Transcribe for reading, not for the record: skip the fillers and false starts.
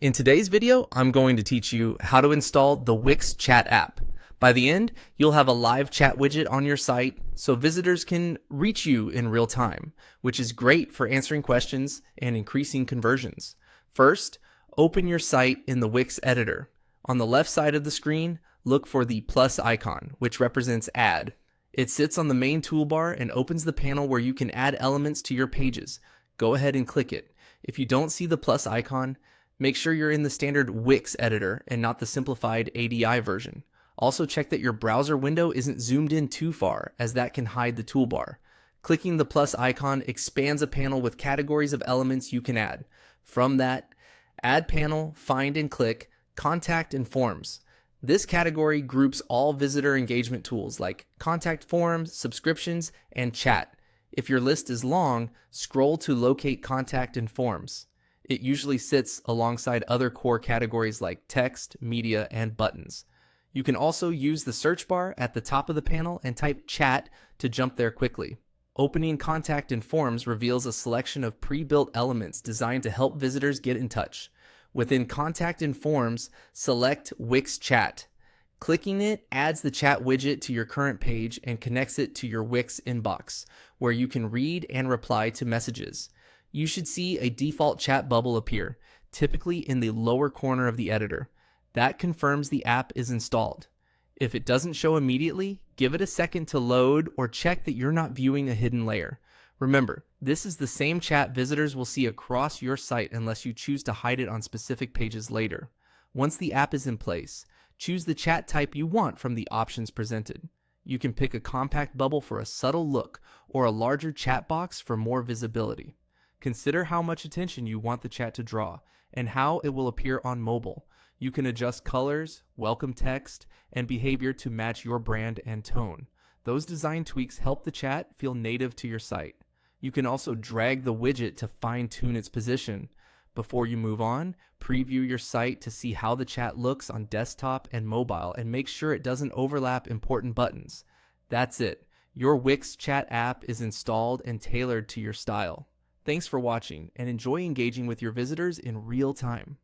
In today's video, I'm going to teach you how to install the Wix Chat app. By the end, you'll have a live chat widget on your site so visitors can reach you in real time, which is great for answering questions and increasing conversions. First, open your site in the Wix editor. On the left side of the screen, look for the plus icon, which represents Add. It sits on the main toolbar and opens the panel where you can add elements to your pages. Go ahead and click it. If you don't see the plus icon, make sure you're in the standard Wix editor and not the simplified ADI version. Also check that your browser window isn't zoomed in too far, as that can hide the toolbar. Clicking the plus icon expands a panel with categories of elements you can add. From that, add panel, find and click Contact and Forms. This category groups all visitor engagement tools like contact forms, subscriptions, and chat. If your list is long, scroll to locate Contact and Forms. It usually sits alongside other core categories like text, media, and buttons. You can also use the search bar at the top of the panel and type chat to jump there quickly. Opening Contact and Forms reveals a selection of pre-built elements designed to help visitors get in touch. Within Contact and Forms, select Wix Chat. Clicking it adds the chat widget to your current page and connects it to your Wix inbox, where you can read and reply to messages. You should see a default chat bubble appear, typically in the lower corner of the editor. That confirms the app is installed. If it doesn't show immediately, give it a second to load or check that you're not viewing a hidden layer. Remember, this is the same chat visitors will see across your site unless you choose to hide it on specific pages later. Once the app is in place, choose the chat type you want from the options presented. You can pick a compact bubble for a subtle look or a larger chat box for more visibility. Consider how much attention you want the chat to draw and how it will appear on mobile. You can adjust colors, welcome text, and behavior to match your brand and tone. Those design tweaks help the chat feel native to your site. You can also drag the widget to fine-tune its position. Before you move on, preview your site to see how the chat looks on desktop and mobile and make sure it doesn't overlap important buttons. That's it. Your Wix Chat app is installed and tailored to your style. Thanks for watching and enjoy engaging with your visitors in real time.